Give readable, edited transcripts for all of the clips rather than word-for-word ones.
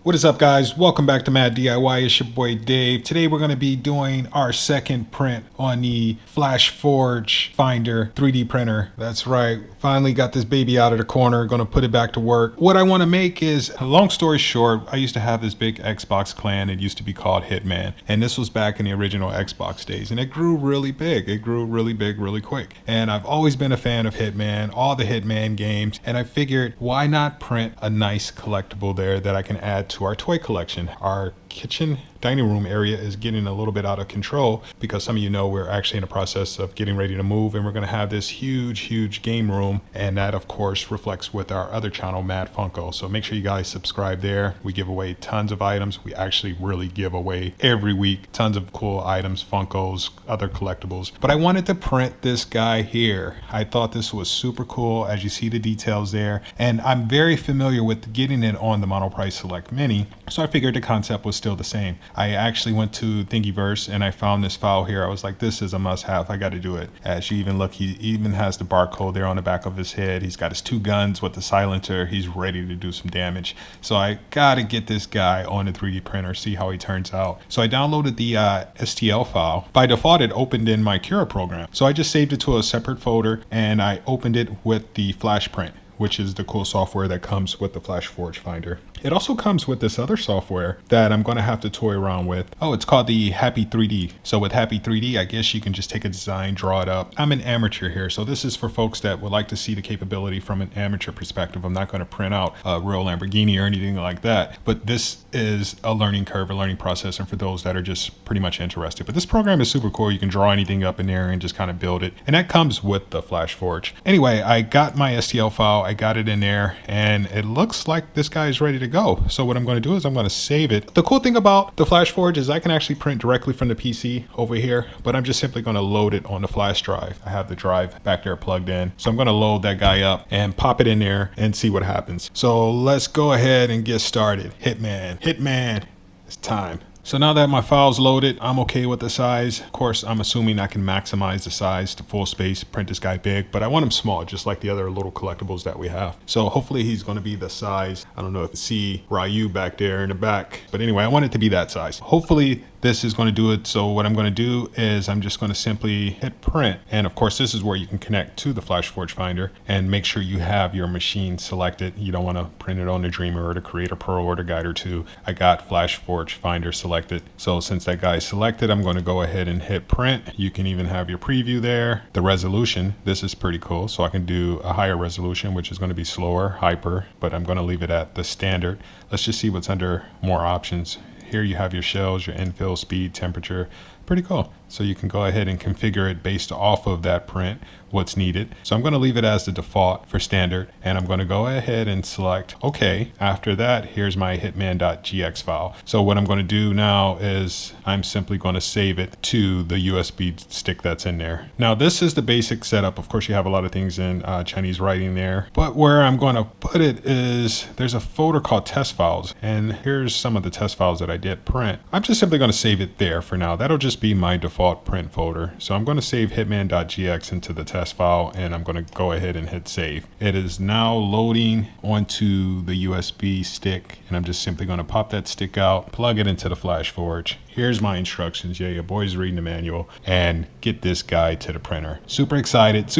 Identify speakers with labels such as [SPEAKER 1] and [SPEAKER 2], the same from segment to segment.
[SPEAKER 1] What is up, guys? Welcome back to Mad DIY. It's your boy Dave. Today we're going to be doing our second print on the Flash Forge Finder 3D printer. That's right. Finally got this baby out of the corner. Going to put it back to work. What I want to make is, long story short, I used to have this big Xbox clan. It used to be called Hitman. And this was back in the original Xbox days. And it grew really big. It grew really big really quick. And I've always been a fan of Hitman, all the Hitman games. And I figured, why not print a nice collectible there that I can add to our toy collection. Our kitchen dining room area is getting a little bit out of control because some of you know we're actually in the process of getting ready to move, and we're going to have this huge game room, and that of course reflects with our other channel, Mad Funko. So make sure you guys subscribe there. We give away tons of items. We actually really give away every week tons of cool items, Funkos, other collectibles. But I wanted to print this guy here. I thought this was super cool, as you see the details there, and I'm very familiar with getting it on the Monoprice Select Mini, so I figured the concept was still the same. I actually went to Thingiverse and I found this file here. I was like, this is a must-have. I got to do it. As you even look, he even has the barcode there on the back of his head. He's got his two guns with the silencer. He's ready to do some damage. So I got to get this guy on the 3D printer, see how he turns out. So I downloaded the STL file. By default, it opened in my Cura program. So I just saved it to a separate folder and I opened it with the Flash Print, which is the cool software that comes with the Flash Forge Finder. It also comes with this other software that I'm going to have to toy around with. Oh, it's called the Happy 3D. So with Happy 3D, I guess you can just take a design, draw it up. I'm an amateur here, so this is for folks that would like to see the capability from an amateur perspective. I'm not going to print out a real Lamborghini or anything like that, but this is a learning curve, a learning process, and for those that are just pretty much interested. But this program is super cool. You can draw anything up in there and just kind of build it, and that comes with the Flash Forge. Anyway, I got my STL file, I got it in there, and it looks like this guy is ready to go. So what I'm going to do is I'm going to save it. The cool thing about the Flash Forge is I can actually print directly from the PC over here, but I'm just simply going to load it on the flash drive. I have the drive back there plugged in. So I'm going to load that guy up and pop it in there and see what happens. So let's go ahead and get started. Hitman, it's time. So now that my file's loaded, I'm okay with the size. Of course, I'm assuming I can maximize the size to full space, print this guy big, but I want him small, just like the other little collectibles that we have. So hopefully he's going to be the size. I don't know if you see Ryu back there in the back, but anyway, I want it to be that size. Hopefully this is going to do it. So what I'm going to do is I'm just going to simply hit print. And of course, this is where you can connect to the Flash Forge Finder and make sure you have your machine selected. You don't want to print it on the Dreamer or the Creator Pro or the Guider 2. I got Flash Forge Finder selected. So since that guy is selected, I'm going to go ahead and hit print. You can even have your preview there. The resolution, this is pretty cool. So I can do a higher resolution, which is going to be slower, hyper, but I'm going to leave it at the standard. Let's just see what's under more options. Here you have your shells, your infill, speed, temperature. Pretty cool. So you can go ahead and configure it based off of that print, what's needed. So I'm going to leave it as the default for standard, and I'm going to go ahead and select OK. After that, here's my hitman.gx file. So what I'm going to do now is I'm simply going to save it to the USB stick that's in there. Now this is the basic setup. Of course, you have a lot of things in Chinese writing there, but where I'm going to put it is there's a folder called test files, and here's some of the test files that I did print. I'm just simply going to save it there for now. That'll just be my default print folder. So I'm going to save hitman.gx into the test file, and I'm going to go ahead and hit save. It is now loading onto the USB stick, and I'm just simply going to pop that stick out, plug it into the Flash Forge. Here's my instructions. Yeah, your boy's reading the manual, and get this guy to the printer. Super excited,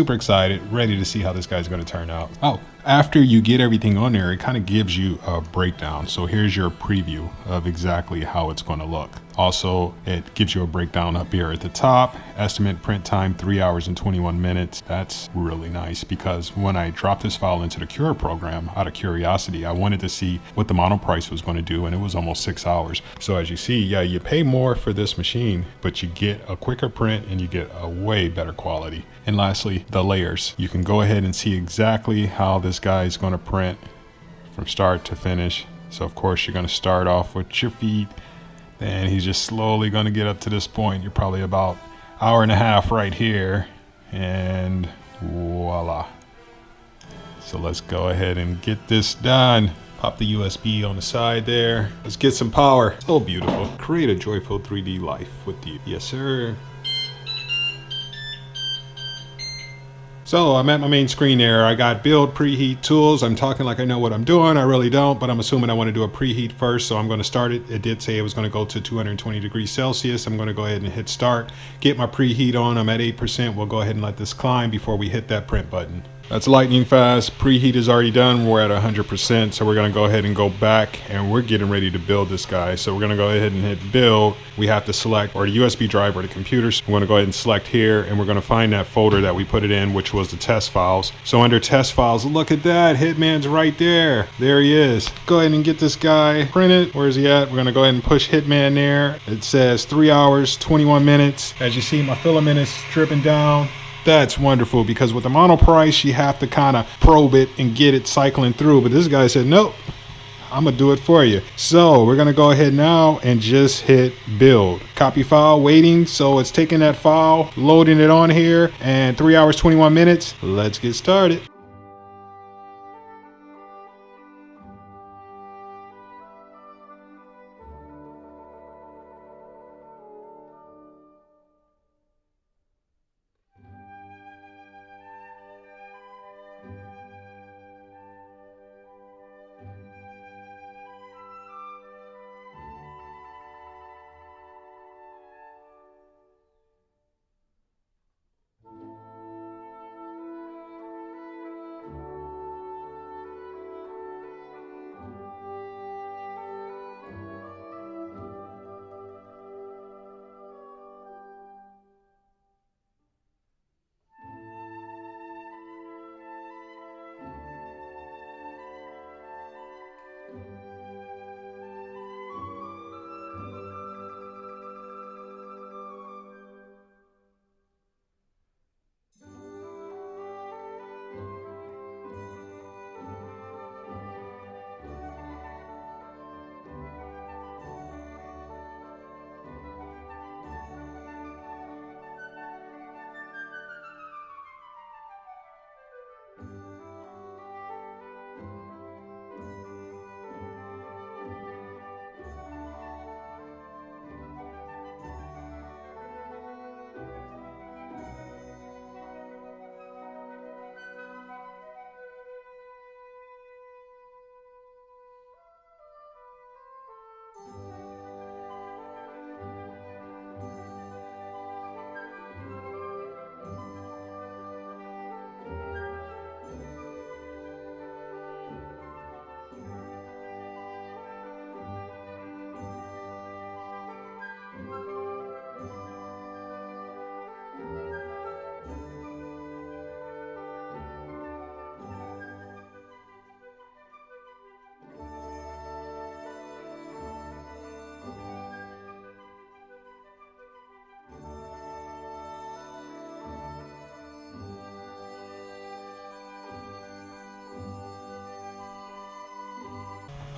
[SPEAKER 1] ready to see how this guy's going to turn out. Oh, after you get everything on there, it kind of gives you a breakdown. So here's your preview of exactly how it's going to look. Also, it gives you a breakdown up here at the top. Estimate print time 3 hours and 21 minutes. That's really nice because when I dropped this file into the Cura program, out of curiosity, I wanted to see what the Monoprice was going to do, and it was almost 6 hours. So as you see, yeah, you pay more for this machine, but you get a quicker print and you get a way better quality. And lastly, the layers. You can go ahead and see exactly how this guy is going to print from start to finish. So of course, you're going to start off with your feet, and he's just slowly going to get up to this point. You're probably about an hour and a half right here, and voila. So let's go ahead and get this done. Pop the USB on the side there. Let's get some power. So beautiful. Create a joyful 3D life with you. Yes, sir. So I'm at my main screen there. I got build preheat tools. I'm talking like I know what I'm doing. I really don't, but I'm assuming I want to do a preheat first. So I'm going to start it. It did say it was going to go to 220 degrees Celsius. I'm going to go ahead and hit start, get my preheat on. I'm at 8%. We'll go ahead and let this climb before we hit that print button. That's lightning fast. Preheat is already done. We're at 100%. So we're going to go ahead and go back and we're getting ready to build this guy. So we're going to go ahead and hit build. We have to select or the USB drive or the computer. So we're going to go ahead and select here and we're going to find that folder that we put it in, which was the test files. So under test files, look at that. Hitman's right there. There he is. Go ahead and get this guy printed. Where is he at? We're going to go ahead and push Hitman there. It says 3 hours, 21 minutes. As you see, my filament is dripping down. That's wonderful because with the monoprice, you have to kind of probe it and get it cycling through. But this guy said, nope, I'm going to do it for you. So we're going to go ahead now and just hit build. Copy file waiting. So it's taking that file, loading it on here, and 3 hours, 21 minutes. Let's get started.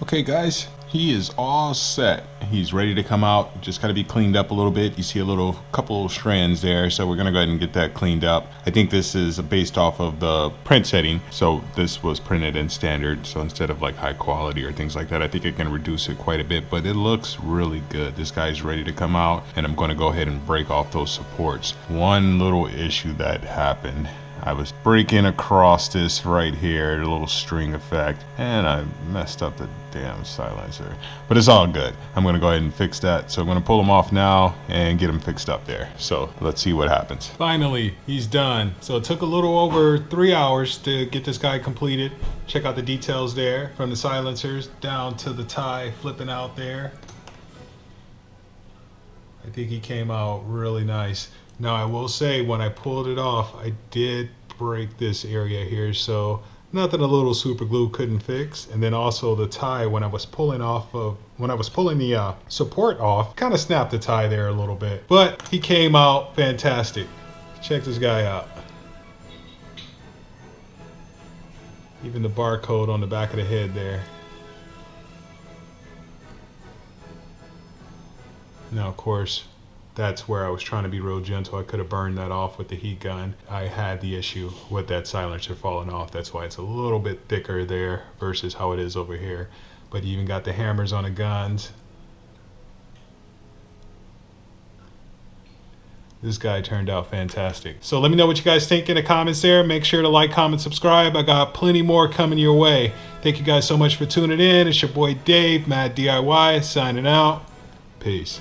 [SPEAKER 1] Okay guys, he is all set. He's ready to come out. Just got to be cleaned up a little bit. You see a couple of strands there, so we're gonna go ahead and get that cleaned up. I think this is based off of the print setting, so this was printed in standard, so instead of like high quality or things like that, I think it can reduce it quite a bit, but it looks really good. This guy's ready to come out, and I'm going to go ahead and break off those supports. One little issue that happened, I was breaking across this right here, the little string effect, and I messed up the damn silencer. But it's all good. I'm going to go ahead and fix that. So I'm going to pull them off now and get them fixed up there. So let's see what happens. Finally, he's done. So it took a little over 3 hours to get this guy completed. Check out the details there, from the silencers down to the tie flipping out there. I think he came out really nice. Now I will say, when I pulled it off, I did break this area here, so nothing a little super glue couldn't fix. And then also the tie, when I was pulling the support off, kind of snapped the tie there a little bit. But he came out fantastic. Check this guy out. Even the barcode on the back of the head there. Now of course, that's where I was trying to be real gentle. I could have burned that off with the heat gun. I had the issue with that silencer falling off. That's why it's a little bit thicker there versus how it is over here. But you even got the hammers on the guns. This guy turned out fantastic. So let me know what you guys think in the comments there. Make sure to like, comment, subscribe. I got plenty more coming your way. Thank you guys so much for tuning in. It's your boy Dave, Mad DIY, signing out. Peace.